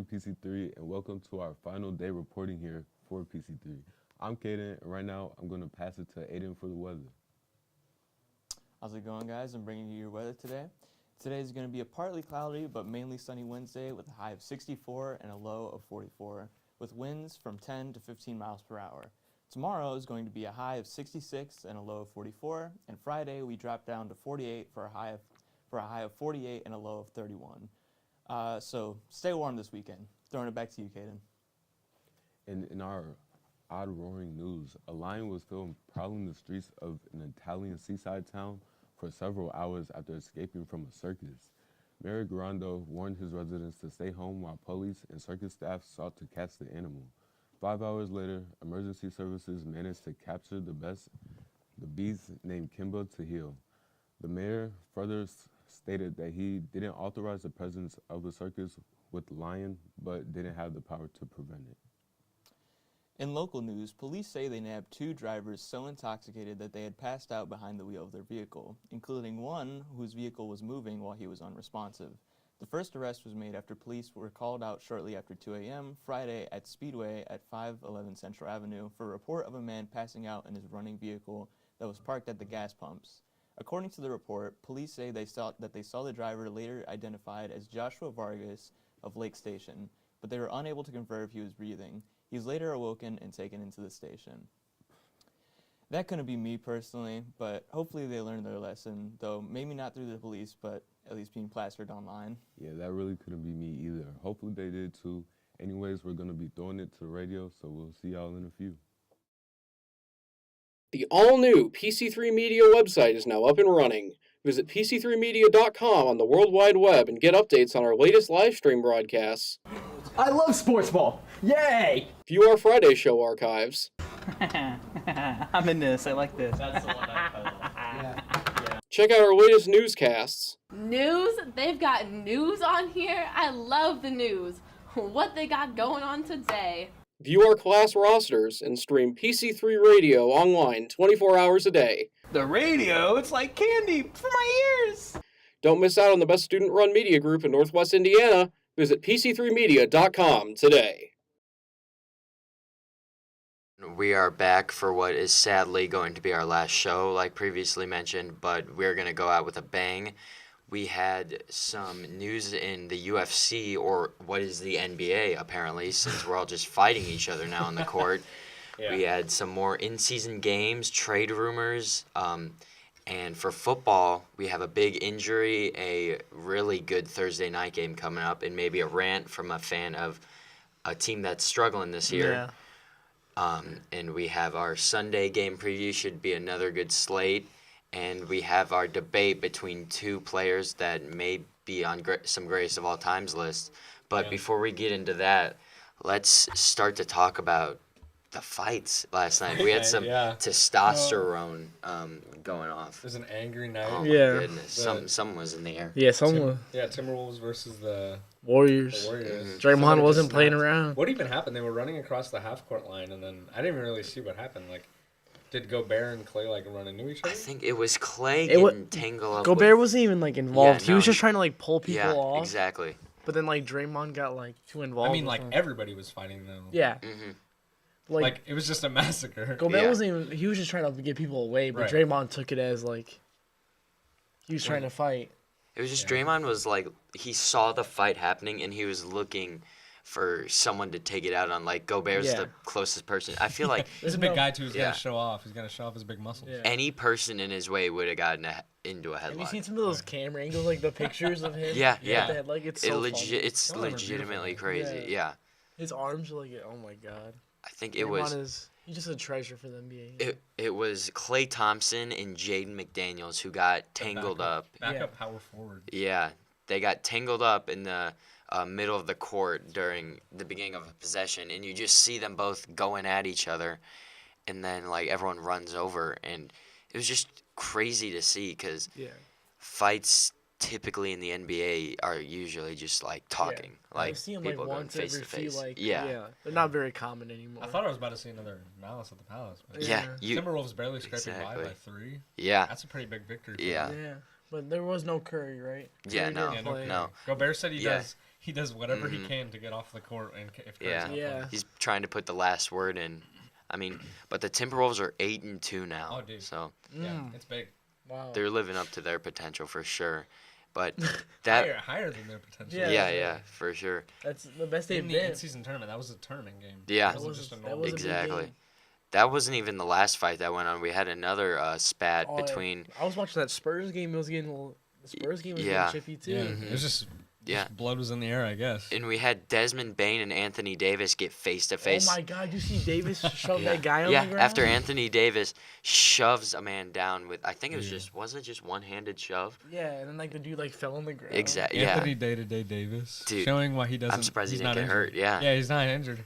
morning, PC3, and welcome to our final day reporting here for PC3. I'm Kaden, and right now I'm going to pass it to Aiden for the weather. How's it going, guys? I'm bringing you your weather today. Today is going to be a partly cloudy but mainly sunny Wednesday with a high of 64 and a low of 44, with winds from 10 to 15 miles per hour. Tomorrow is going to be a high of 66 and a low of 44, and Friday we drop down to 48 for a high of 48 and a low of 31. So stay warm this weekend. Throwing it back to you, Kaden. In our odd roaring news, a lion was filmed prowling the streets of an Italian seaside town for several hours after escaping from a circus. Mayor Garando warned his residents to stay home while police and circus staff sought to catch the animal. 5 hours later, emergency services managed to capture the beast named Kimba to heal. The mayor further stated that he didn't authorize the presence of the circus with the lion, but didn't have the power to prevent it. In local news, police say they nabbed 2 drivers so intoxicated that they had passed out behind the wheel of their vehicle, including one whose vehicle was moving while he was unresponsive. The first arrest was made after police were called out shortly after 2 a.m. Friday at Speedway at 511 Central Avenue for a report of a man passing out in his running vehicle that was parked at the gas pumps. According to the report, police say they saw the driver later identified as Joshua Vargas of Lake Station, but they were unable to confirm if he was breathing. He was later awoken and taken into the station. That couldn't be me personally, but hopefully they learned their lesson, though maybe not through the police, but at least being plastered online. Yeah, that really couldn't be me either. Hopefully they did too. Anyways, we're going to be throwing it to the radio, so we'll see y'all in a few. The all-new PC3 Media website is now up and running. Visit PC3Media.com on the World Wide Web and get updates on our latest live stream broadcasts. I love sports ball! Yay! View our Friday show archives. I'm in this. I like this. That's the one I Check out our latest newscasts. News? They've got news on here? I love the news. What they got going on today? View our class rosters and stream PC3 Radio online 24 hours a day. The radio? It's like candy for my ears! Don't miss out on the best student-run media group in Northwest Indiana. Visit PC3Media.com today. We are back for what is sadly going to be our last show, like previously mentioned, but we're going to go out with a bang. We had some news in the UFC, or what is the NBA, apparently, since we're all just fighting each other now on the court. Yeah. We had some more in-season games, trade rumors, and for football, we have a big injury, a really good Thursday night game coming up, and maybe a rant from a fan of a team that's struggling this year. Yeah. And we have our Sunday game preview, should be another good slate. And we have our debate between 2 players that may be on some greatest of all times list. But before we get into that, let's start to talk about the fights last night. We had some testosterone going off. It was an angry night. Oh my goodness. Someone was in the air. Yeah, someone. Timberwolves versus the Warriors. Mm-hmm. Draymond wasn't playing around. What even happened? They were running across the half-court line, and then I didn't even really see what happened. Like, did Gobert and Clay run into each other? I think it was Clay getting tangled up. Gobert wasn't even involved. He was just trying to pull people off. Yeah, exactly. But then Draymond got too involved. I mean, everybody was fighting them. Yeah. Mm-hmm. It was just a massacre. Gobert wasn't even. He was just trying to get people away, but Draymond took it as he was trying to fight. It was just Draymond was he saw the fight happening and he was looking for someone to take it out on. Gobert's the closest person. I feel like he's a big guy too. He's got to show off. He's got to show off his big muscles. Yeah. Any person in his way would have gotten into a headlock. Have you seen some of those camera angles, the pictures of him? Yeah. It's so it's legitimately crazy. Yeah. His arms are oh my god. I think it was. He's just a treasure for the NBA. It was Klay Thompson and Jaden McDaniels who got tangled up. Backup power forward. Yeah, they got tangled up in the middle of the court during the beginning of a possession, and you just see them both going at each other, and then everyone runs over, and it was just crazy to see because fights typically in the NBA are usually just talking. I see them people going once face every to face. few they're not very common anymore. I thought I was about to see another Malice at the Palace. But Timberwolves barely scraping by 3. Yeah, that's a pretty big victory. Yeah, but there was no Curry, right? Yeah, no. Gobert said He does whatever he Mhm. can to get off the court, and if Yeah. Curry's not Yeah. playing. He's trying to put the last word in. I mean, but the Timberwolves are 8-2 now, Oh, dude. so Yeah, it's big. Wow. they're living up to their potential for sure. But that, Higher than their potential. Yeah. yeah, for sure. That's the best they've In the been. in-season tournament, that was a tournament game. Yeah. It wasn't just a That normal. was a big Exactly. game. That wasn't even the last fight that went on. We had another spat Oh, yeah. between. I was watching that Spurs game. It was getting a little. The Spurs game was Yeah. getting chippy too. Yeah, Mhm. it was just Yeah. blood was in the air, I guess. And we had Desmond Bain and Anthony Davis get face to Oh face. my God! You see Davis shove Yeah. that guy on Yeah, the ground? after Anthony Davis shoves a man down with, I think it was Yeah. wasn't it just one-handed shove? Yeah, and then like the dude like fell on the ground. Exactly. Yeah. Anthony Day-to-Day Davis, Dude, showing why he doesn't. I'm surprised he he's didn't not get hurt. injured. Yeah. Yeah, he's not injured.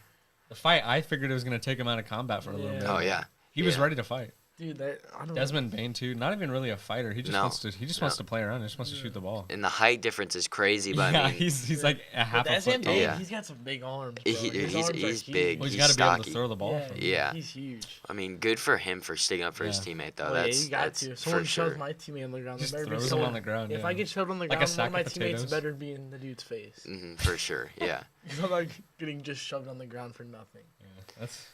The fight, I figured it was gonna take him out of combat for a little Yeah. bit. Oh yeah. He was Yeah. ready to fight. Dude, that I don't Desmond Bain too, not even really a fighter. He just No. wants to. He just wants to play around. He just wants to shoot the ball. And the height difference is crazy, but yeah, I mean, he's like a half But a that's foot him tall. big. Yeah. He's got some big arms. Bro. He- His he's- arms are he's huge. big. Well, he's He's got to be able to stocky. throw the ball. Yeah, from. Yeah. He's huge. I mean, good for him for sticking up for his Yeah. teammate though. Oh, yeah, That's you got that's to. If for someone shoves sure. my teammate on the ground, Just there better be throws him someone on the ground. If yeah. I get shoved on the Like a ground, one sack of my of teammates potatoes. better be in the dude's face. For sure. Yeah. Because I'm not getting just shoved on the ground for nothing. Yeah, that's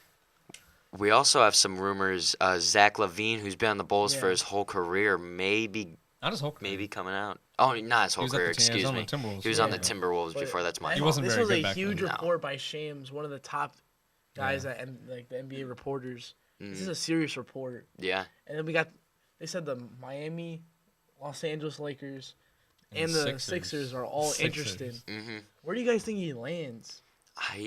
We also have some rumors. Zach LaVine, who's been on the Bulls for Yeah. his whole career, maybe not his whole career. maybe coming out. Oh, not his He whole was at career. the team- he was Excuse on me. the Timberwolves He was for on a the bit. Timberwolves But before. That's my I- He fault. wasn't this very was good a back huge then. No. report by Shams, one of the top guys at like the NBA reporters. This is a serious report. Yeah. And then they said the Miami, Los Angeles Lakers, And and the Sixers are all interested. hmm Where do you guys think he lands?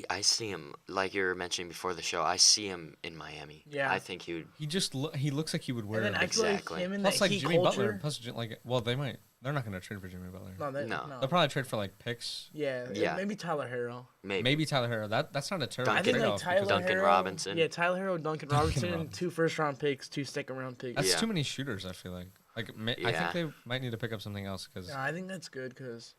I see him, like you were mentioning before the show, I see him in Miami. Yeah. I think he would. He just he looks like he would wear. And then I it. feel like Exactly. him and Plus, that like Heat Jimmy culture. Butler. Plus, well, they're not gonna trade for Jimmy Butler. No, No. They'll probably trade for like picks. Yeah, Yeah. maybe Tyler Harrow. Maybe. Maybe Tyler Hero. That's not a terrible Duncan- I think trade-off like because Tyler Duncan Harrow, Robinson. Yeah, Tyler Harrow, Duncan Robinson, and Robinson. 2 first-round picks, 2 second-round picks. that's Yeah. too many shooters. I feel like. I Yeah. think they might need to pick up something else because Yeah, I think that's good because.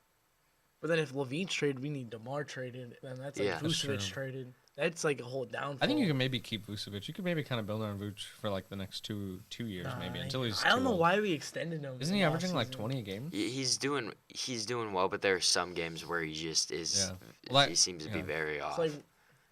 But then if Levine's traded, we need DeMar traded, and that's like Yeah. That's Vucevic true. traded. That's like a whole downfall. I think you can maybe keep Vucevic. You could maybe kind of build on Vuce for like the next two years maybe until he's. I don't too know old. why we extended him. Isn't he averaging like 20 a game? He's doing well, but there are some games where he just is. Yeah. Well, he seems to be yeah. very It's off. like,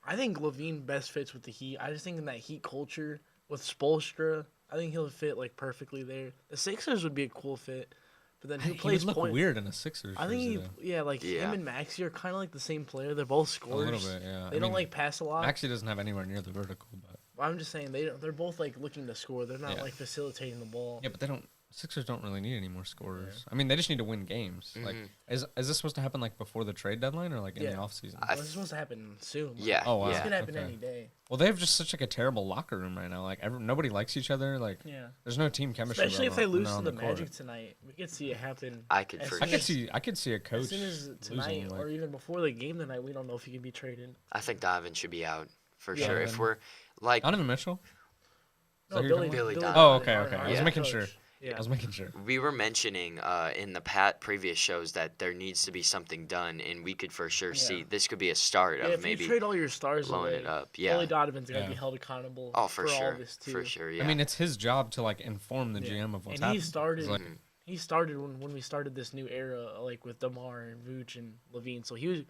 I think Levine best fits with the Heat. I just think in that Heat culture with Spoelstra, I think he'll fit like perfectly there. The Sixers would be a cool fit, but then who He plays would look point? weird in a Sixers. I think jersey, though. Yeah. him and Maxey are kind of like the same player. They're both a scorers. little bit, yeah. They don't like pass a lot. Maxey doesn't have anywhere near the vertical, but I'm just saying they're both like looking to score. They're not Yeah. like facilitating the ball. yeah, but they don't. Sixers don't really need any more scorers. I mean, they just need to win games. Like, Mhm. is this supposed to happen like before the trade deadline or like in the Yeah. off season? I Well, it's supposed to happen soon. Like, yeah. Oh, wow. This Yeah. could happen Okay. any day. Well, they have just such like a terrible locker room right now. Like, nobody likes each other. Like, Yeah. there's no team chemistry. Especially if they when lose they're to on the court. Magic tonight. We could see it happen. I could as for soon sure. I could see a coach As soon as tonight losing. or Like, even before the game tonight, we don't know if he can be traded. I think Donovan should be out for Yeah. sure. If Donovan. we're like, Donovan Mitchell. Is that who you're talking Billy about? Donovan. Oh, okay, our- okay. I our was head making coach. sure. Yeah. I was making sure. we were mentioning in the previous shows that there needs to be something done, and we could for sure see this could be a start Yeah, of if maybe you trade all your stars blowing away, it up. Yeah. Billy Donovan's got to Yeah. be held accountable Oh, for all sure. this too. For sure. Yeah. I mean, it's his job to like inform the Yeah. GM of what's And happening. he started. It's like- He started when we started this new era, like with DeMar and Vooch and Levine. So he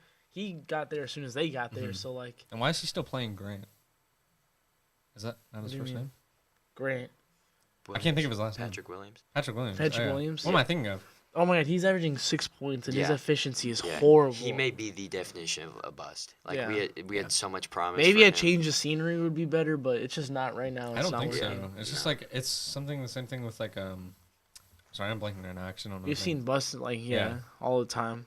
got there as soon as they got there. Mhm. So like And why is he still playing Grant? Is that not his do you first mean? name? Grant, I can't think of his last name. Patrick Williams. Patrick Williams. Patrick Oh, yeah. Williams? What am I thinking of? oh my God, he's averaging 6 points and his Yeah. efficiency is Yeah. horrible. He may be the definition of a bust. Like Yeah. we had so much promise. Maybe for a him. change of scenery would be better, but it's just not right now. It's I don't not think working. so. It's just like it's something the same thing with like Sorry, I'm blanking right now. I actually don't know. We've his name. seen busts like Yeah. all the time.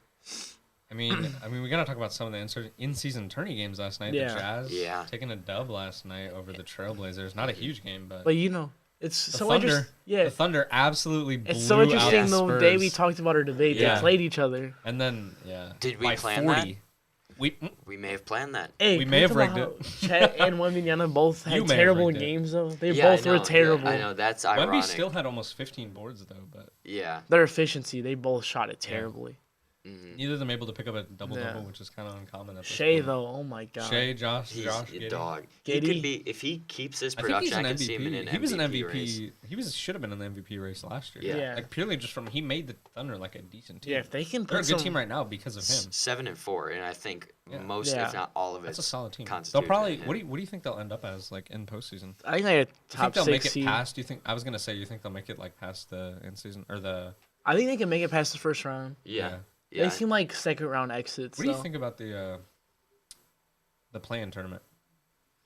I mean, we gotta talk about some of the in-season tourney games last night. Yeah. The Jazz, Yeah. taking a dub last night over the Trailblazers. Not a huge game, but But it's the so Thunder, interesting. Yeah, the Thunder absolutely blew it's so out interesting the the day we Spurs. talked about our debate. Yeah. They played each other. And then Did we by plan 40. We We may have planned that. Hey, We can may have talk rigged about how Chet and Wembanyama both You had may have terrible rigged it. games though. They Yeah, both I were know, terrible. I know that's Wemby ironic. still had almost 15 boards though, but Yeah. Their efficiency, they both shot it terribly. Neither of them able to pick up a double-double, Yeah. which is kind of uncommon at this Shea point. though, oh my god. Shea, Josh, He's Josh, a Giddey. dog. He Giddey? could be if he keeps his I think he's production. an I could see him in an MVP. He was an MVP. race. He should have been in the MVP race last year. Yeah. Yeah. Like purely just from he made the Thunder like a decent team. Yeah, if they can They're a put good some, team right now because of him. 7-4, and I think Yeah. most, Yeah. if not all of it, That's a solid team. They'll constitutes probably. him. What do you think they'll end up as like in postseason? I think they're Do you top think they'll make 6 it seed. past? Do you think I was gonna say you think they'll make it like past the in season or the? I think they can make it past the first round. Yeah. They Yeah. seem like second round exits. What do you though. think about the play-in tournament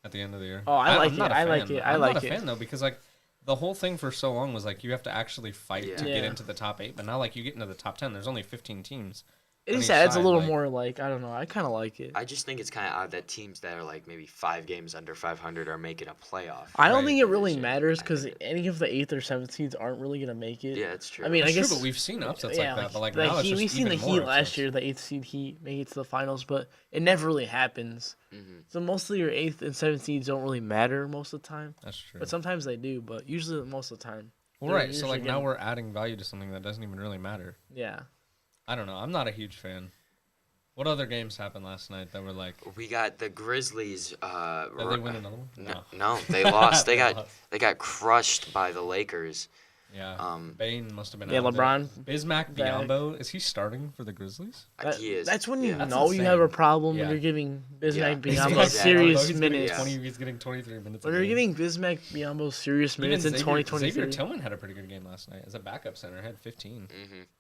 at the end of the year? Oh, I like I'm it. not a I like fan. it. I I'm like not a it. fan though because like the whole thing for so long was like you have to actually fight to Yeah. get Yeah. into the top 8, but now like you get into the top 10. There's only 15 teams. It on just each adds a side, little like- more like I don't know. I kind of like it. I just think it's kind of odd that teams that are like maybe 5 games under 500 are making a playoff. I don't Right. think it really Division. matters because any of the 8th or 7th seeds aren't really gonna make it. Yeah, it's true. I mean, I It's true, guess but we've seen upsets yeah, like that. But like the now it's Heat, just we've seen the even Heat more last upsets. year, the 8th seed Heat make it to the finals, but it never really happens. So mostly your 8th and 7th seeds don't really matter most of the time, That's true. but sometimes they do. But usually most of the time, Well, they're right. So usually like now getting- we're adding value to something that doesn't even really matter. yeah. I don't know. I'm not a huge fan. What other games happened last night that were like? We got the Grizzlies. Did they win another one? No, they lost. They They lost. got crushed by the Lakers. Yeah. Bane must have been. Yeah, out of there. LeBron Bismack back. Biyombo, is he starting for the Grizzlies? He is. That's when you yeah. That's know you have a insane. problem Yeah. when you're giving Bismack Yeah. Biyombo Exactly. serious He's minutes. Getting 20, he's getting 23 minutes. When a you're game. giving Bismack Biyombo serious Even minutes in Xavier 2023, Tillman had a pretty good game last night as a backup center. Had 15.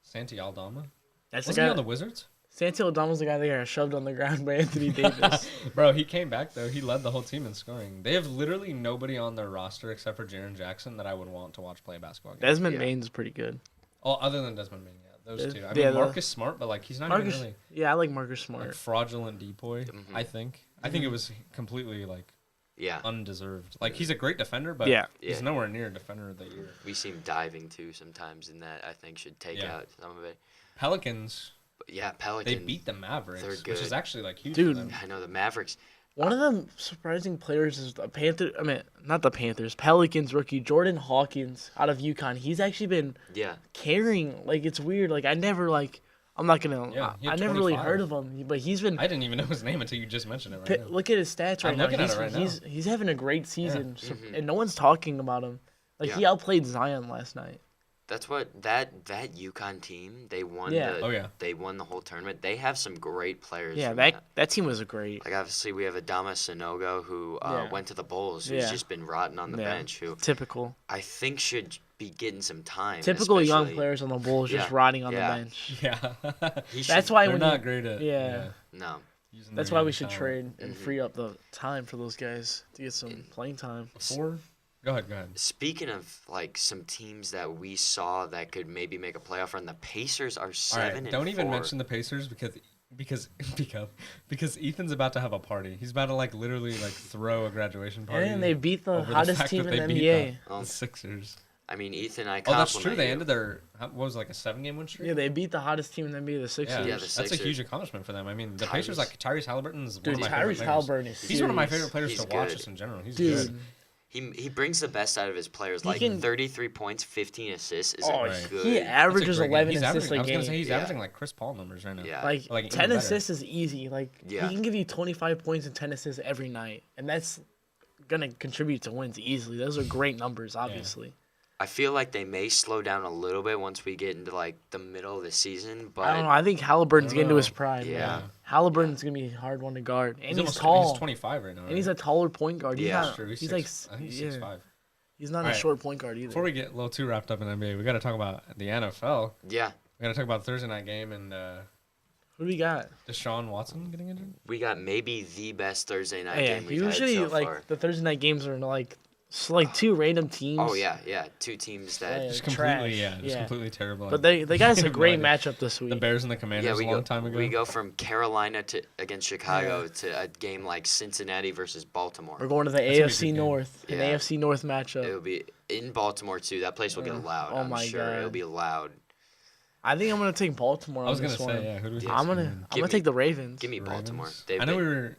Santi Aldama. that's the Wasn't he guy. on the Wizards? Santi Aldama's the guy that got shoved on the ground by Anthony Davis. Bro, he came back though. He led the whole team in scoring. They have literally nobody on their roster except for Jaren Jackson that I would want to watch play a basketball game. Desmond Yeah. Bane's pretty good. Oh, other than Desmond Bain, yeah, those two. I Yeah, mean, the- Marcus Smart, but like he's not Marcus, even really yeah, I like Marcus like Smart. fraudulent depoy. I think. I think it was completely like Yeah. undeserved. Like he's a great defender, but Yeah. he's Yeah. nowhere near defender of the year. We see him diving too sometimes, and that I think should take Yeah. out some of it. Pelicans, But yeah, they Pelicans. beat the Mavericks, they're which is good. actually like huge Dude. for them. I know the Mavericks. One of the surprising players is the Panther. I mean, not the Panthers. Pelicans rookie Jordan Hawkins out of UConn. He's actually been Yeah. carrying. Like it's weird. Like I never like. I'm not gonna. Yeah, he I had never really 25. heard of him, but he's been. I didn't even know his name until you just mentioned it right now. Look at his stats right I'm now. looking at He's, it right now. he's having a great season, Mhm. and no one's talking about him. Like he Yeah. outplayed Zion last night. That's what that UConn team. They won. Yeah. The, Oh, yeah. They won the whole tournament. They have some great players. Yeah, from that team was great. Like obviously we have Adama Sanogo who Yeah. went to the Bulls, who's Yeah. just been rotting on the Yeah. bench. Who Typical. I think should be getting some time. Typical young especially- players on the Bulls just Yeah. rotting on Yeah. the bench. Yeah. He That's should- why They're when not you, great at yeah. No. using That's their why young we should talent. trade and Mhm. free up the time for those guys to get some playing time. Before, go ahead. Speaking of like some teams that we saw that could maybe make a playoff run, the Pacers are All 7 right, don't and even 4. mention the Pacers because Ethan's about to have a party. He's about to like literally like throw a graduation party. And they beat the over the hottest fact team that in the they beat NBA. the Sixers. I mean, Ethan, I Oh, that's compliment true. They you. ended their what was it, like a 7-game win streak. Yeah, they beat the hottest team in the NBA, the Sixers. Yeah, the that's a Sixers. huge accomplishment for them. I mean, the Tyrese- Pacers like Tyrese Halliburton is one Dude, of my Tyrese favorite players. Halliburton is He's one of my serious. favorite players He's to watch good. just in general. He's Dude, good. He brings the best out of his players. He Like can- 33 points, 15 assists is Oh, a Right. good. he That's a averages great game. 11 He's assists averaging, a I was gonna game. say he's Yeah. averaging like Chris Paul numbers right now. Yeah. Like, Like, even 10 better. assists is easy. Like Yeah. he can give you 25 points and 10 assists every night, and that's gonna contribute to wins easily. Those are great numbers, obviously. I feel like they may slow down a little bit once we get into like the middle of the season, but I don't know. I think Halliburton's I don't getting to his know. prime. Yeah. Man. Halliburton's gonna be a hard one to guard, and he's, almost tall. He's 25 right now. And he's a taller point guard. He's Yeah. not. True. He's, Six- like, I think he's yeah, 6'5". he's not a Alright. short point guard either. Before we get a little too wrapped up in NBA, we got to talk about the NFL. yeah, We got to talk about the Thursday night game and Who do we got? Deshaun Watson getting injured. we got maybe the best Thursday night Yeah, game we've usually had so like far. the Thursday night games are like two random teams. Oh yeah, two teams that Yeah. Just Trash. completely, just Yeah. completely terrible. But they got us a No great idea. matchup this The week. Bears and the Commanders we a long go time ago. we go from Carolina to against Chicago to a game like Cincinnati versus Baltimore. We're going to the That's gonna be a AFC good game. North, an Yeah. AFC North matchup. It'll be in Baltimore too. That place will get loud. Oh I'm my sure God. it'll be loud. I think I'm gonna take Baltimore I was on gonna this say, one. yeah. Who do we think? I'm gonna Give me- take the Ravens. Give me Baltimore. Ravens? They've I know been- we were.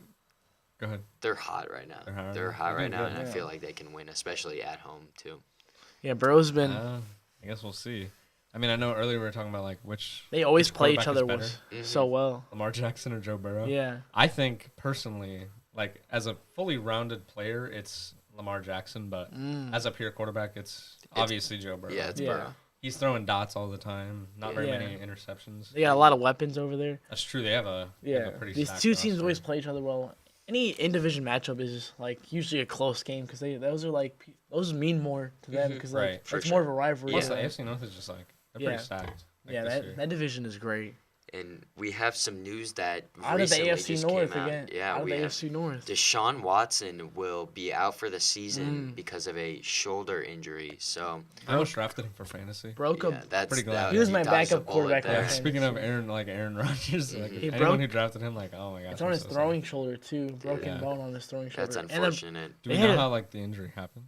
Go ahead. They're hot right now. They're hot They're right hot now. right now, They're and I good. feel like they can win, especially at home too. Yeah, Burrow's been. I guess we'll see. I mean, I know earlier we were talking about like which They always which play each quarterback other is better, so well. Lamar Jackson or Joe Burrow. Yeah. I think personally, like as a fully rounded player, it's Lamar Jackson, but as a pure quarterback, it's obviously Joe Burrow. Yeah, it's Yeah. Burrow. He's throwing dots all the time. Not very Yeah. many interceptions. They got a lot of weapons over there. That's true. They have a pretty These stacked two teams roster. always play each other well. Any in-division matchup is like usually a close game because those mean more to them because like Right. For it's more of a sure. rivalry. Plus, to the them. AFC North is just like they're Yeah. pretty stacked. Like, Yeah, this year. that division is great. And we have some news that Out of the recently AFC just North came out. again. Yeah, out of we the have AFC North. Deshaun Watson will be out for the season because of a shoulder injury. So I almost drafted him for fantasy. Broke yeah, a that's Pretty glad. He was my dodged a backup bullet quarterback there. last Speaking of Aaron Rodgers, like, He anyone broke- who drafted him, like, oh my gosh. It's on I'm his so throwing sad. shoulder too. Broken Yeah. bone on his throwing shoulder. That's And the- unfortunate. Do we They know had a- how like the injury happened?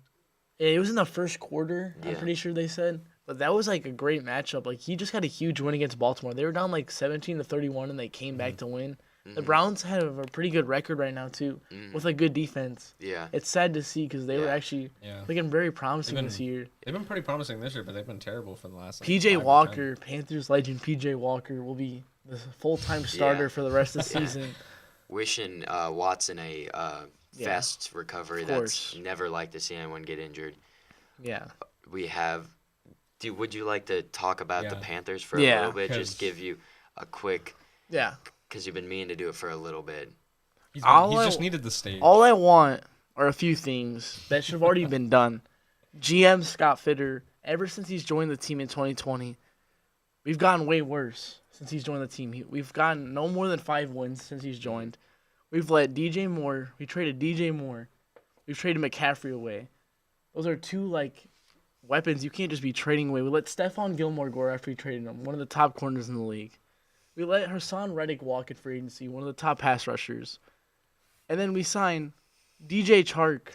it was in the first quarter. I'm Yeah. pretty sure they said, but that was like a great matchup. Like he just had a huge win against Baltimore. They were down like 17-31, and they came back to win. The Browns have a pretty good record right now too, with a good defense. Yeah. It's sad to see because they were Yeah. actually Yeah. looking very promising They've this been- year. They've been pretty promising this year, but they've been terrible for the last. Like, PJ 5 or 10. Walker, Panthers legend PJ Walker, will be the full-time starter Yeah. for the rest of the Yeah. season. Wishing Watson a fast recovery. of That's course. never like to see anyone get injured. Yeah. We have. Would you like to talk about the Yeah. Panthers for a Yeah, little bit? 'cause- Just give you a quick, Yeah. because you've been meaning to do it for a little bit. He's All I- just needed the stage. All I want are a few things that should have already been done. GM Scott Fitter, ever since he's joined the team in 2020, we've gotten way worse since he's joined the team. We've gotten no more than 5 wins since he's joined. We've let DJ Moore, we traded DJ Moore. We've traded McCaffrey away. Those are two, like, weapons you can't just be trading away. We let Stephon Gilmore go after we traded him, one of the top corners in the league. We let Hassan Reddick walk in free agency, one of the top pass rushers. And then we sign DJ Chark,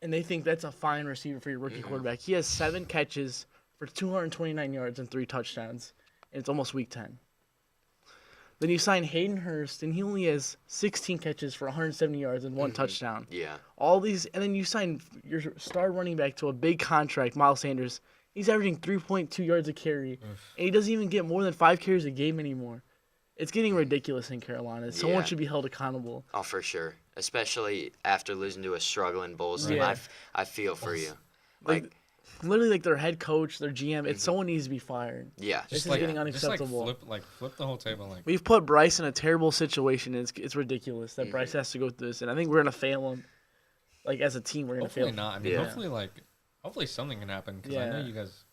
and they think that's a fine receiver for your rookie quarterback. He has 7 catches for 229 yards and 3 touchdowns, and it's almost week 10. Then you sign Hayden Hurst, and he only has 16 catches for 170 yards and 1 touchdown. Yeah. All these, and then you sign your star running back to a big contract, Miles Sanders. He's averaging 3.2 yards a carry, and he doesn't even get more than 5 carries a game anymore. It's getting ridiculous in Carolina. Someone Yeah. should be held accountable. Oh, for sure. Especially after losing to a struggling Bulls team. Yeah. I feel for you. Like, Like, literally, like their head coach, their GM, someone needs to be fired. yeah. This is like- getting Just like unacceptable. flip the whole table. Like We've put Bryce in a terrible situation. And it's ridiculous that Bryce has to go through this, and I think we're gonna fail him. Like as a team, we're gonna hopefully fail. not. I mean, Yeah. hopefully something can happen because I know Yeah. you guys.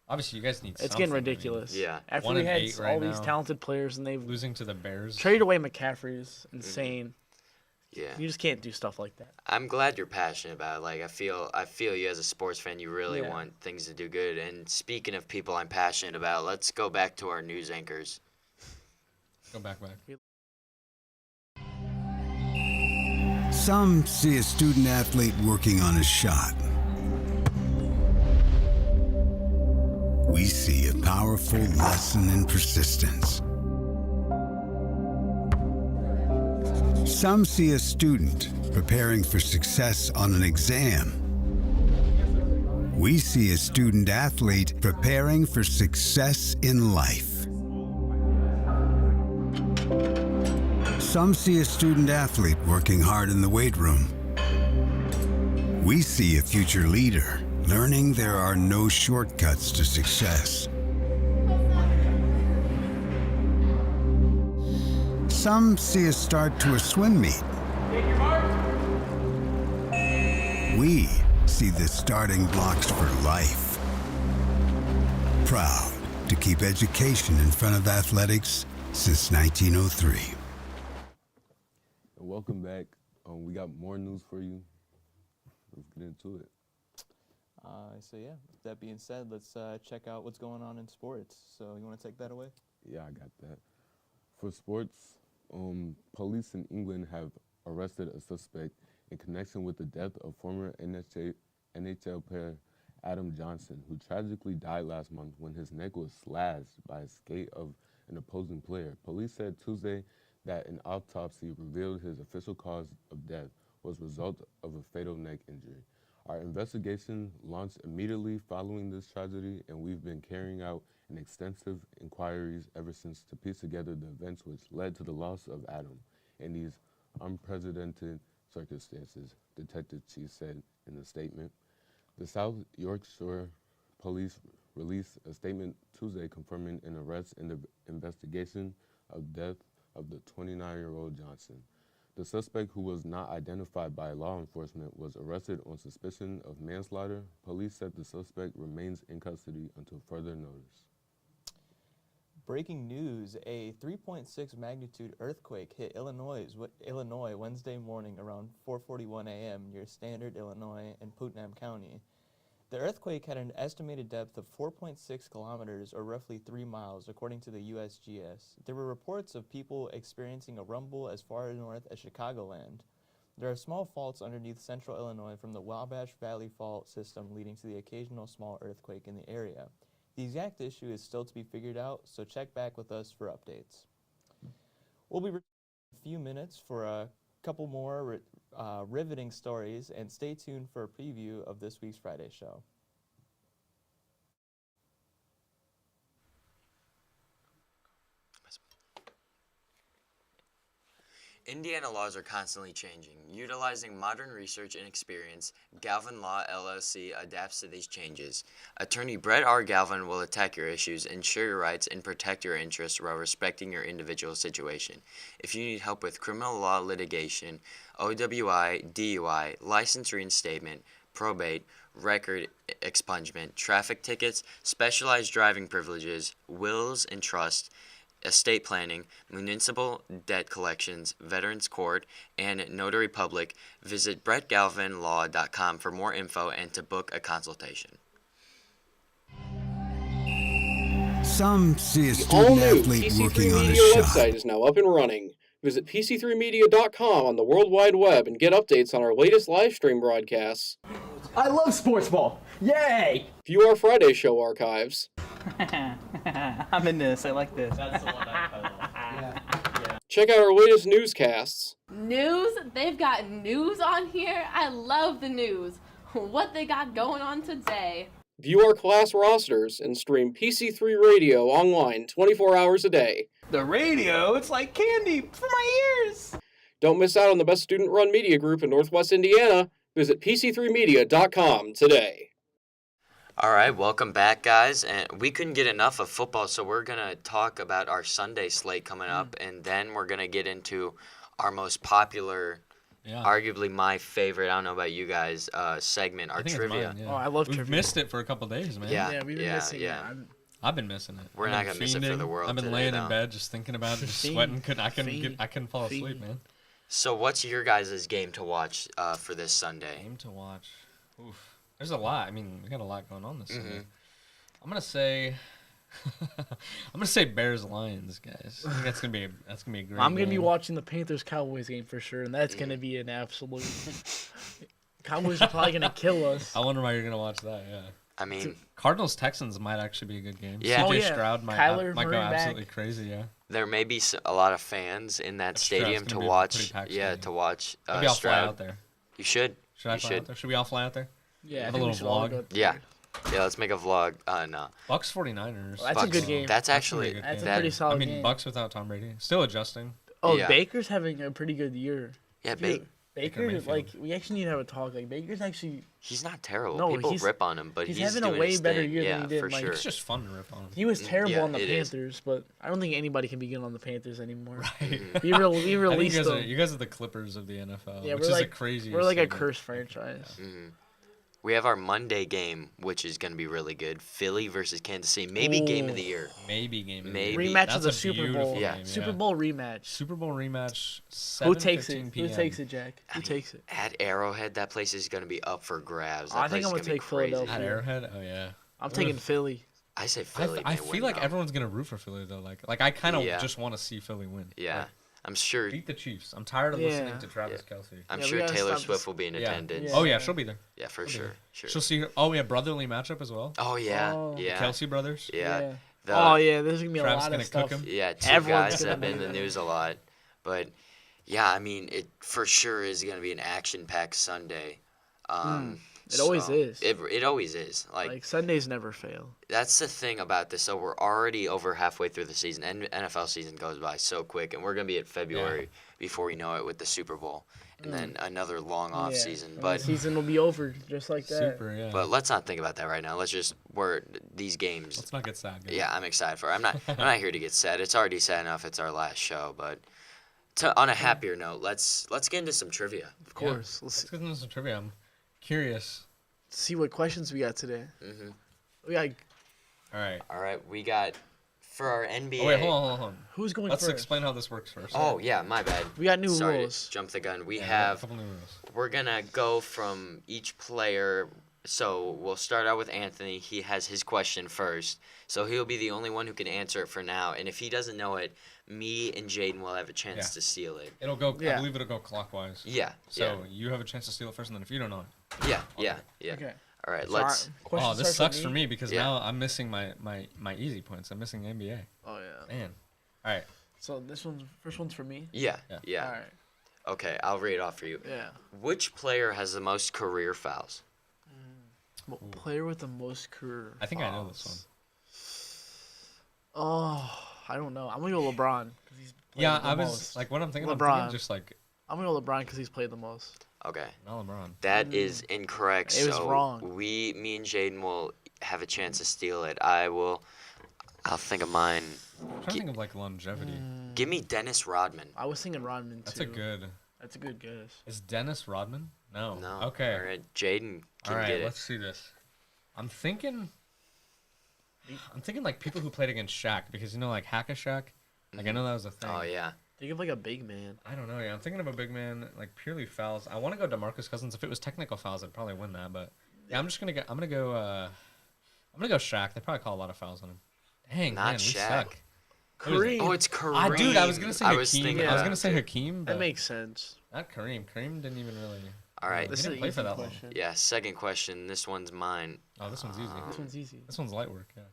Obviously, you guys need. It's something. getting I mean, ridiculous. Yeah. After 1 we and had 8 all right these now. talented players, and they've losing to the Bears. traded away McCaffrey is insane. Yeah. You just can't do stuff like that. I'm glad you're passionate about it. Like I feel you as a sports fan, you really Yeah. want things to do good. And speaking of people I'm passionate about, let's go back to our news anchors. Go back. Some see a student athlete working on a shot. We see a powerful lesson in persistence. Some see a student preparing for success on an exam. We see a student athlete preparing for success in life. Some see a student athlete working hard in the weight room. We see a future leader learning there are no shortcuts to success. Some see a start to a swim meet. We see the starting blocks for life. Proud to keep education in front of athletics since 1903. And welcome back. We got more news for you. Let's get into it. So yeah, with that being said, let's check out what's going on in sports. So you want to take that away? Yeah, I got that. For sports, police in England have arrested a suspect in connection with the death of former NHL player Adam Johnson, who tragically died last month when his neck was slashed by a skate of an opposing player. Police said Tuesday that an autopsy revealed his official cause of death was a result of a fatal neck injury. Our investigation launched immediately following this tragedy, and we've been carrying out and extensive inquiries ever since to piece together the events which led to the loss of Adam in these unprecedented circumstances, Detective Chief said in a statement. The South Yorkshire Police released a statement Tuesday confirming an arrest in the investigation of death of the 29-year-old Johnson. The suspect, who was not identified by law enforcement, was arrested on suspicion of manslaughter. Police said the suspect remains in custody until further notice. Breaking news, a 3.6 magnitude earthquake hit Illinois Wednesday morning around 4:41 a.m. near Standard, Illinois, and Putnam County. The earthquake had an estimated depth of 4.6 kilometers, or roughly 3 miles, according to the USGS. There were reports of people experiencing a rumble as far north as Chicagoland. There are small faults underneath central Illinois from the Wabash Valley Fault system leading to the occasional small earthquake in the area. The exact issue is still to be figured out, so check back with us for updates. We'll be returning in a few minutes for a couple more riveting stories, and stay tuned for a preview of this week's Friday show. Indiana laws are constantly changing. Utilizing modern research and experience, Galvin Law LLC adapts to these changes. Attorney Brett R. Galvin will attack your issues, ensure your rights, and protect your interests while respecting your individual situation. If you need help with criminal law litigation, OWI, DUI, license reinstatement, probate, record expungement, traffic tickets, specialized driving privileges, wills and trusts, estate planning, municipal debt collections, veterans court, and notary public, visit brettgalvinlaw.com for more info and to book a consultation. Some see a The all-new student-athlete PC3 working on a Media shot. website is now up and running. Visit PC3Media.com on the World Wide Web and get updates on our latest live stream broadcasts. I love sports ball. Yay! View our Friday show archives. I'm in this. I like this. That's the one I Check out our latest newscasts. News? They've got news on here? I love the news. What they got going on today? View our class rosters and stream PC3 Radio online 24 hours a day. The radio, it's like candy for my ears. Don't miss out on the best student-run media group in Northwest Indiana. Visit PC3Media.com today. All right, welcome back, guys. And we couldn't get enough of football, so we're going to talk about our Sunday slate coming up, and then we're going to get into our most popular, arguably my favorite, I don't know about you guys, segment, our trivia. Mine, Oh, I love We've trivia. missed it for a couple days, man. Yeah, Yeah, we've been missing it. I've been missing it. We're not going to miss it for the world I've been today, laying though. in bed just thinking about it, just Fiend. sweating. I couldn't fall asleep, man. So what's your guys' game to watch for this Sunday? Game to watch. Oof. There's a lot. I mean, we got a lot going on this Mm-hmm. Sunday. I'm gonna say, Bears Lions, guys. I think that's gonna be a great. I'm gonna be game. watching the Panthers Cowboys game for sure, and that's gonna be an absolute. Cowboys are probably gonna kill us. I wonder why you're gonna watch that. Yeah. I mean, Cardinals Texans might actually be a good game. Yeah. Oh, CJ yeah. Stroud might Kyler go Murray absolutely back. crazy. Yeah. there may be a lot of fans in that That's true. stadium It's to gonna be a watch. pretty packed Yeah, stadium. to watch Maybe I'll fly Stroud. out there. You should. Should I You fly should. out there? Should we all fly out there? Yeah, I Have a think we little should all vlog. go Yeah. Yeah, let's make a vlog. No. Bucks 49ers. Well, that's a good game. That's That's actually gonna be a good That's a game. pretty I solid mean, game. Bucks without Tom Brady. Still adjusting. Oh, Yeah. Baker's having a pretty good year. yeah. Baker, Mayfield. like, we actually need to have a talk. Like, Baker's actually, He's not terrible. No, People he's- rip on him, but he's he's having a doing way his better thing. year than Yeah, he did, for like- sure. It's just fun to rip on him. he was terrible yeah, on the it is. Panthers, but I don't think anybody can be good on the Panthers anymore. Right. We I think released them. you guys are the Clippers of the NFL, Yeah, which we're is a like crazy. we're like a statement. cursed franchise. We have our Monday game, which is going to be really good. Philly versus Kansas City. Maybe game of the year. Maybe game. of the Maybe. year. Rematch That's of the a Super beautiful Bowl. Yeah. game, Super Bowl rematch. Super Bowl rematch. Who takes 7:15 it? PM. Who takes it, Jack? Who I mean, takes it? At Arrowhead, that place is going to be up for grabs. That I think place I'm is gonna be take crazy. Philadelphia. At Arrowhead. Oh yeah. I'm taking Ugh. Philly. I say I Philly. I may feel win, like though. everyone's gonna root for Philly though. Like I kind of Yeah. just want to see Philly win. Yeah, Like, I'm sure. beat the Chiefs. I'm tired of Yeah. listening to Travis Kelce. I'm Yeah, we sure gotta Taylor stop Swift this- will be in Yeah. attendance. Oh yeah, she'll be there. Yeah, for sure. Sure. She'll see. Oh yeah, brotherly matchup as well. Oh yeah, Oh. yeah, Kelsey brothers. yeah. Oh yeah, there's gonna be a Travis lot gonna of stuff. cook him? Yeah, two Everyone's guys gonna have been in be the there. news a lot, but yeah, I mean, it for sure is going to be an action-packed Sunday. It always So, is. It always is. Like Sundays never fail. That's the thing about this. So we're already over halfway through the season, and NFL season goes by so quick, and we're gonna be at February before we know it with the Super Bowl, and then another long off season. And But the season will be over just like that. Super, yeah. but let's not think about that right now. Let's just these games. Let's not get sad. Guys. Yeah, I'm excited for it. I'm not here to get sad. It's already sad enough. It's our last show, but on a happier note, let's get into some trivia. Of course. Let's Let's get into some trivia. I'm curious. see what questions we got today. Mm-hmm. We got All right. We got for our NBA. Oh wait, hold on. who's going Let's first? explain how this works first. Oh yeah, my bad. We got new Sorry rules. to jump the gun. We Yeah, have. a couple new rules. We're gonna go from each player. So we'll start out with Anthony. He has his question first. So he'll be the only one who can answer it for now. And if he doesn't know it, me and Jaden will have a chance Yeah. to steal it. It'll go. Yeah. I believe it'll go clockwise. Yeah. So you have a chance to steal it first, and then if you don't know it. Yeah. Okay. All right. So let's. our question Oh, this starts sucks for me because Yeah. now I'm missing my easy points. I'm missing the NBA. Oh yeah. Man. All right. So first one's for me. Yeah. Yeah. Yeah. All right. Okay. I'll read it off for you. Yeah. Which player has the most career fouls? Player with the most career. I think I know this one. Oh, I don't know. I'm gonna go LeBron because he's played Yeah, the I was most. like, what I'm thinking. LeBron. I'm thinking just like I'm gonna go LeBron because he's played the most. Okay. not LeBron. That is incorrect. It was so wrong. me and Jaden will have a chance to steal it. I'll think of mine. I'm trying to think of like longevity. Give me Dennis Rodman. I was thinking Rodman too. That's a good. That's a good guess. Is Dennis Rodman? No. No. Okay. All right. Jaden can All right. get it. Let's see this. I'm thinking like people who played against Shaq because like Hack a Shaq. Like I know that was a thing. Oh yeah. Think of like a big man. I don't know. Yeah, I'm thinking of a big man like purely fouls. I want to go DeMarcus Cousins. If it was technical fouls, I'd probably win that. But yeah, I'm gonna go Shaq. They probably call a lot of fouls on him. Dang, Not man, we Shaq. suck. Who is it? Kareem. Oh, it's Kareem. Dude, I was gonna say I Hakeem. was thinking I was that gonna say too. Hakeem, but That makes sense. not Kareem. Kareem didn't even really. All right. He This is didn't an play easy for that long. question. Yeah. Second question. This one's mine. Oh, this one's easy. This one's easy. This one's light work. Yeah.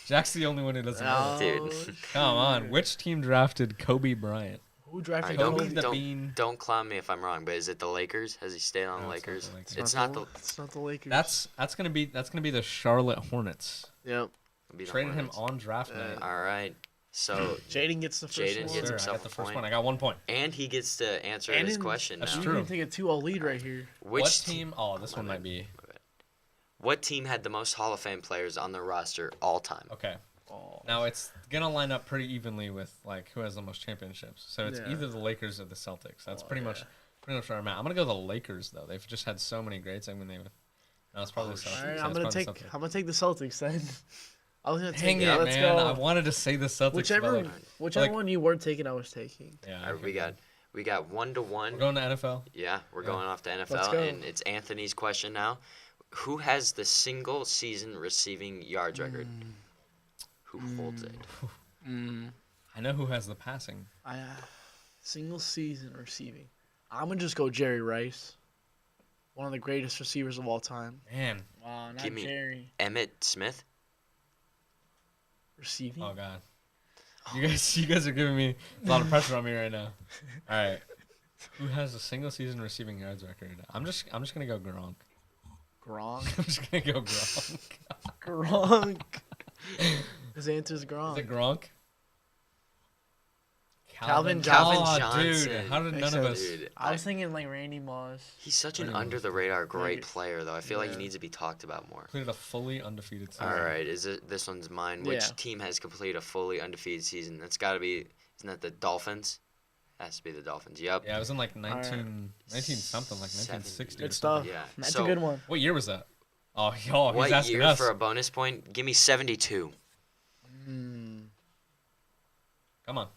Jack's the only one who doesn't know. Oh, Dude. Come on. Which team drafted Kobe Bryant? Who drafted All right, Kobe Kobe? the Bean. Don't clown me if I'm wrong, but is it the Lakers? Has he stayed on the No, it's not Lakers? the Lakers. It's not the. It's not the Lakers. That's gonna be the Charlotte Hornets. Yep. it'll be the Traded him Hornets. on draft night. All right. So Jaden gets the first Jaden one. gets Sir, I himself got the a first point. one. I got 1 point. and he gets to answer And his in- question That's now. You true. can take a 2-0 lead right here. Which What team? Oh, this one might be. What team had the most Hall of Fame players on their roster all time? Okay. Oh. Now it's gonna line up pretty evenly with like who has the most championships. So it's Yeah. either the Lakers or the Celtics. That's Oh, pretty yeah. much where I'm at. I'm gonna go the Lakers though. They've just had so many greats. I mean, no, it's probably the Celtics. All right, Yeah, I'm it's gonna probably take. the Celtics. I'm gonna take the Celtics then. I was gonna take. Dang it, Yeah, let's man! go. I wanted to say the Celtics. Whichever, but, whichever like- one you were taking, I was taking. yeah. All right, okay, we got 1-1. We're going to NFL. Yeah, we're Yeah. going off to Let's NFL, go. and it's Anthony's question now. Who has the single season receiving yards record? Who holds it? I know who has the passing. Single season receiving. I'm gonna just go Jerry Rice, one of the greatest receivers of all time. Man. Wow, not Give me- Jerry. Emmett Smith? Receiving. Oh God. You guys are giving me a lot of pressure on me right now. All right. Who has a single season receiving yards record? I'm just gonna go Gronk. Gronk. I'm just gonna go Gronk. Gronk. His answer's Gronk. Is it Gronk? Calvin Johnson. Oh, dude, how did Makes none of us? Dude, I was thinking like Randy Moss. he's such an Pretty much. under-the-radar great Right. player, though. I feel like he Yeah. needs to be talked about more. Completed a fully undefeated season. All right, this one's mine. Which Yeah. team has completed a fully undefeated season? That's got to be, isn't that the Dolphins? Has to be the Dolphins. Yep. Yeah, it was in like 19 right. something, like 1960. Good or something. stuff. Yeah. That's So, a good one. What year was that? Oh, y'all, he's What asking year us. for a bonus point? Give me 72. Come on.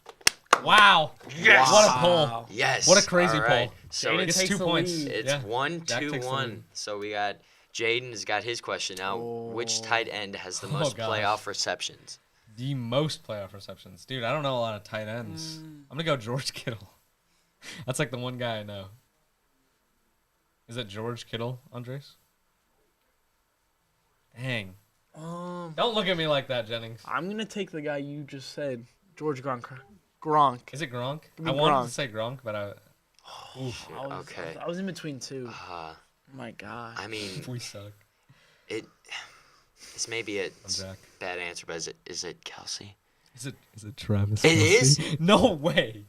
Wow. Yes! What a pull. Yes. What a crazy All right. pull. So Jaden it's, It's takes 2 the points. lead. it's Yeah. 1, Jack 2, takes the 1. lead. So we got Jaden's got his question now. Which Oh. tight end has the Oh, most gosh. playoff receptions? The most playoff receptions. Dude, I don't know a lot of tight ends. I'm going to go George Kittle. That's like the one guy I know. Is it George Kittle, Andres? Dang. Don't look at me like that, Jennings. I'm gonna take the guy you just said, George Gronk. Gronk. Is it Gronk? Give me I wanted Gronk. to say Gronk, but Shit, okay. I was in between two. My God. I mean, We suck. this may be a Jack. bad answer, but is it Kelsey? Is it Travis? It Kelce? is? No way.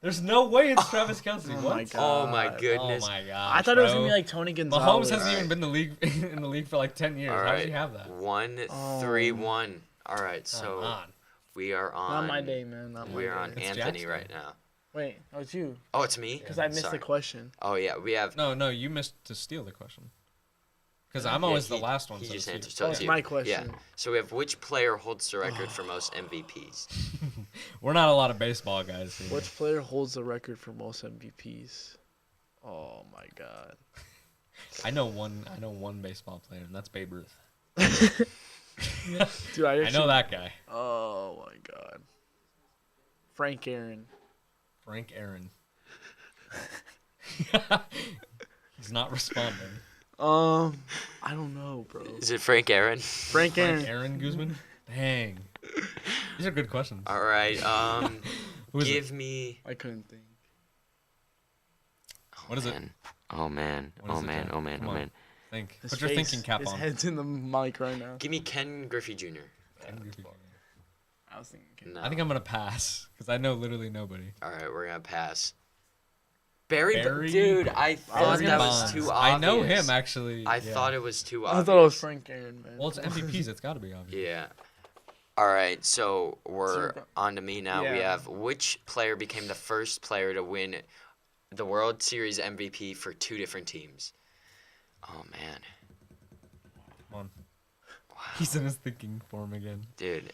There's no way it's Travis Kelce. Oh what? my God. Oh my goodness. Oh my god. I thought it was gonna be like Tony Gonzalez. Mahomes hasn't even been in the league for like 10 years. All How right. does he have that? 1-3-1. All right, so Come on. we are on. Not my day, man. Not my We are day. on It's Anthony Jack's right day. now. Wait, oh, it's you. Oh, it's me? Because I missed Sorry. the question. Oh, yeah, we have. No, you missed to steal the question. Because I'm always the last one. He so just it's you. answered. So Oh, it's it's you. my question. Yeah. So we have which player holds the record for most MVPs? We're not a lot of baseball guys here. Which player holds the record for most MVPs? Oh my God. I know one baseball player, and that's Babe Ruth. Dude, I know that guy. Oh my God. Frank Aaron. Frank Aaron. He's not responding. I don't know, bro. Is it Frank Aaron? Frank Aaron. Frank Aaron Guzman? Dang. These are good questions. All right. Who is Give me. I couldn't think. What is it? Man. Oh man. What Oh is it, man. Jack? Oh man. Come Oh on. man. Think. His Put your face- thinking cap his on. head's in the mic right now. Give me Ken Griffey Jr. I was thinking. No. I think I'm gonna pass because I know literally nobody. All right, we're gonna pass. Barry, Barry dude, I thought that was Bonds. too obvious. I know him actually. I yeah. thought it was too I obvious. thought it was Frank Aaron, man. Well, it's MVPs. It's got to be obvious. Yeah. All right, so we're So- on to me now. We Yeah. have which player became the first player to win the World Series MVP for two different teams? Oh man, Come on. He's in his thinking form again. dude,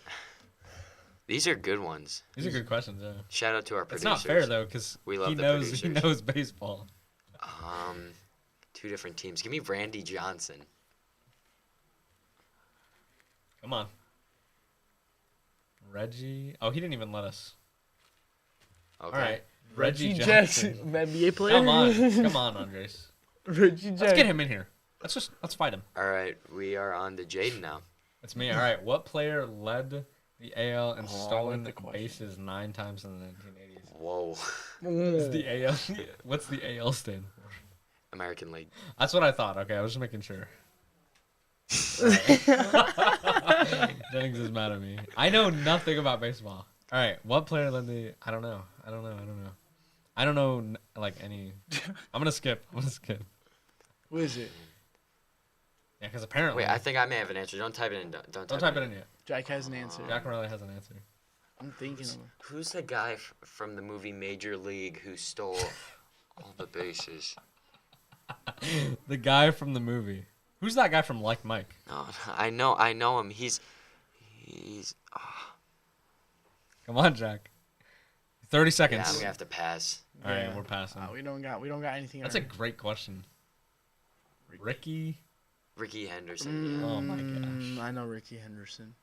these are good ones. These are good questions. Yeah. Shout out to our It's producers. not fair though because We love he the knows producers. baseball. Two different teams. Give me Randy Johnson. Come on. Reggie. Oh, he didn't even let us. Okay. All right. Reggie Reggie Jackson, Jackson. NBA player. Come on, Andres. Reggie Jackson. Let's get him in here. Let's fight him. All right, we are on to Jaden now. It's me. All right. What player led the AL in Oh, I like stolen the question. bases 9 times in the 1980s? Whoa. What's the AL? What's the AL stand for? American League. That's what I thought. Okay, I was just making sure. Jennings is mad at me. I know nothing about baseball. All right, what player led the? I don't know. I don't know like any. I'm gonna skip. Who is it? Yeah, because apparently. Wait, I think I may have an answer. Don't type it in. Don't Don't type it in yet. Jack has an answer. Jack Morelli has an answer. I'm thinking of him. Who's the guy from the movie Major League who stole all the bases? The guy from the movie. Who's that guy from Like Mike? No, I know him. He's. Come on, Jack. 30 Yeah, seconds. I'm gonna have to pass. All right, we're passing. We don't got anything. That's a right. great question. Ricky. Ricky Henderson. Yeah. Oh my gosh. I know Ricky Henderson.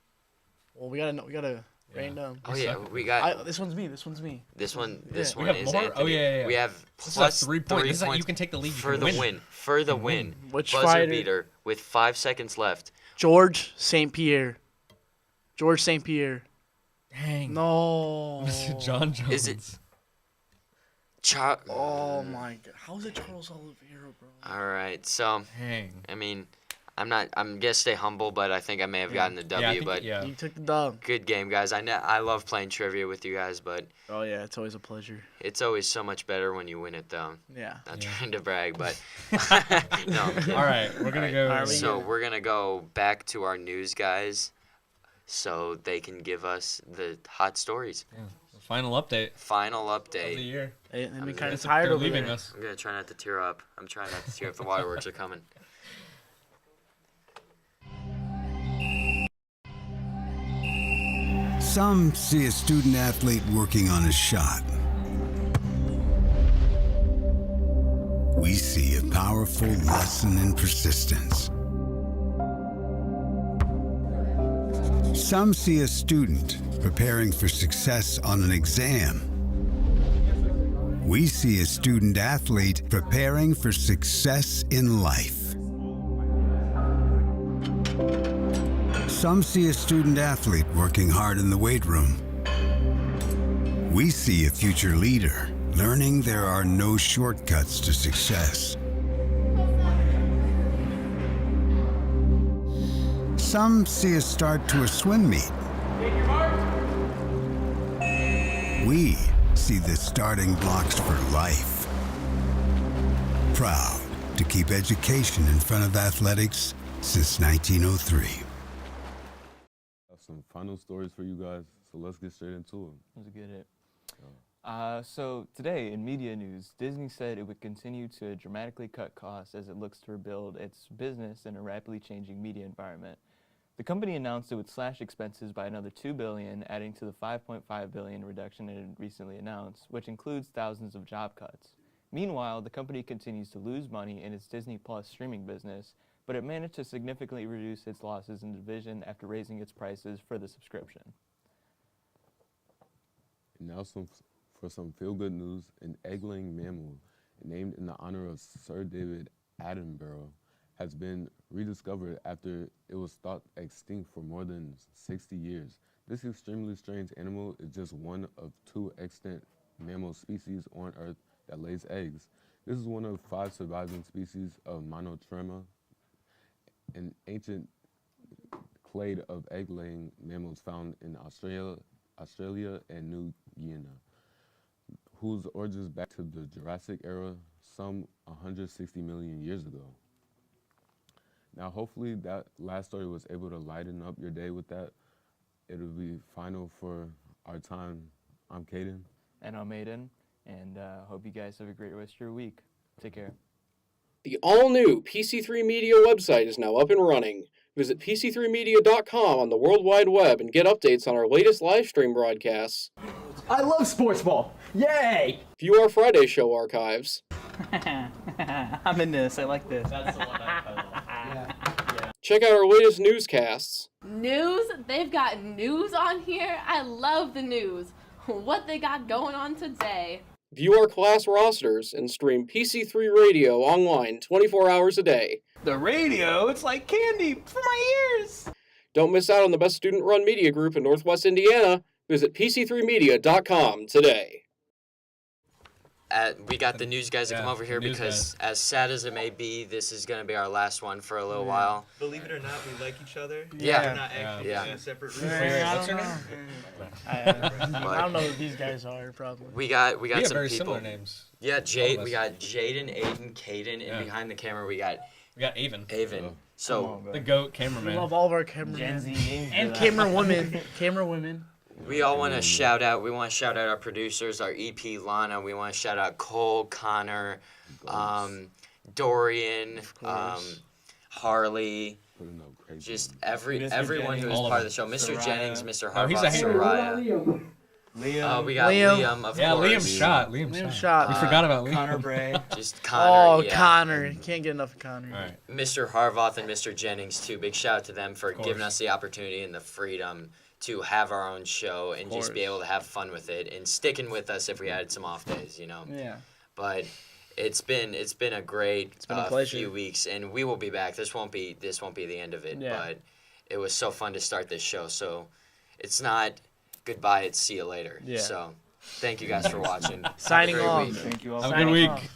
Well, we gotta rain down. Oh yeah, we got This one's me. this one. Yeah. This We one have is more? Anthony. Oh, yeah. We have This is plus a 3 point. This is like you points can take the lead. for you the can win. For the win. Which Buzzer fighter? beater with 5 seconds left. George St. Pierre. George St. Pierre. Dang. No. John Jones. Is it? Oh my God! How is it Charles Oliveira, bro? All right, so Dang. I mean, I'm gonna stay humble, but I think I may have gotten the W. Yeah, I think, but yeah. You took the dub. good game, guys. I love playing trivia with you guys, but Oh yeah, it's always a pleasure. it's always so much better when you win it, though. Yeah. Not Yeah. trying to brag, but no. I'm kidding. All right, we're gonna go. All right, So we're gonna go back to our news guys, so they can give us the hot stories. Yeah. Final update Final of the update. year. They've been I'm kind of It's- tired they're over leaving there. us. I'm gonna try not to tear up. I'm trying not to tear up. The waterworks are coming. Some see a student athlete working on a shot. We see a powerful lesson in persistence. Some see a student preparing for success on an exam. We see a student athlete preparing for success in life. Some see a student athlete working hard in the weight room. We see a future leader learning there are no shortcuts to success. Some see a start to a swim meet. We see the starting blocks for life. Proud to keep education in front of athletics since 1903. I have some final stories for you guys, so let's get straight into it. That was a good hit. So today in media news, Disney said it would continue to dramatically cut costs as it looks to rebuild its business in a rapidly changing media environment. The company announced it would slash expenses by another $2 billion, adding to the $5.5 billion reduction it had recently announced, which includes thousands of job cuts. Meanwhile, the company continues to lose money in its Disney Plus streaming business, but it managed to significantly reduce its losses in the division after raising its prices for the subscription. And now for some feel-good news, an egg-laying mammal named in the honor of Sir David Attenborough has been rediscovered after it was thought extinct for more than 60 years. This extremely strange animal is just one of 2 extant mammal species on Earth that lays eggs. This is one of 5 surviving species of Monotrema, an ancient clade of egg-laying mammals found in Australia and New Guinea, whose origins back to the Jurassic era, some 160 million years ago. Now, hopefully that last story was able to lighten up your day with that. It'll be final for our time. I'm Caden. And I'm Aiden, and hope you guys have a great rest of your week. Take care. The all-new PC3 Media website is now up and running. Visit PC3Media.com on the World Wide Web and get updates on our latest live stream broadcasts. I love sports ball. Yay! View our Friday show archives. I'm in this. I like this. That's the one I Check out our latest newscasts. News? They've got news on here? I love the news. What they got going on today? View our class rosters and stream PC3 Radio online 24 hours a day. The radio, it's like candy for my ears. Don't miss out on the best student-run media group in Northwest Indiana. Visit PC3Media.com today. We got the news guys to come over here because, as sad as it may be, this is going to be our last one for a little while. Believe it or not, we like each other. Yeah. We're not actually in separate rooms. What's her name? I don't know who these guys are, probably. We got some very people. Similar names. Yeah, Jade. We got Jaden, Aiden, Caden, and behind the camera we got Avon. Avon. So the GOAT cameraman. We love all of our cameramen. And camera women. We all want to shout out. We want to shout out our producers, our EP Lana. We want to shout out Cole, Connor, Dorian, Harley. Just everyone who was part of the show. Mr. Soraya. Jennings, Mr. Oh, he's a Harbaugh, hater. Soraya. Liam. We got Liam, of yeah, course. Liam shot. We forgot about Liam. Connor Bray. Just Connor. Oh, Connor. Can't get enough of Connor. All right. Mr. Harvath and Mr. Jennings, too. Big shout out to them for giving us the opportunity and the freedom to have our own show and just be able to have fun with it and sticking with us if we had some off days, you know. Yeah. But it's been a great few weeks, and we will be back. This won't be the end of it, but it was so fun to start this show. So it's not goodbye, it's see you later. Yeah. So thank you guys for watching. Signing Have a great off. week. Thank you all. Have a good week.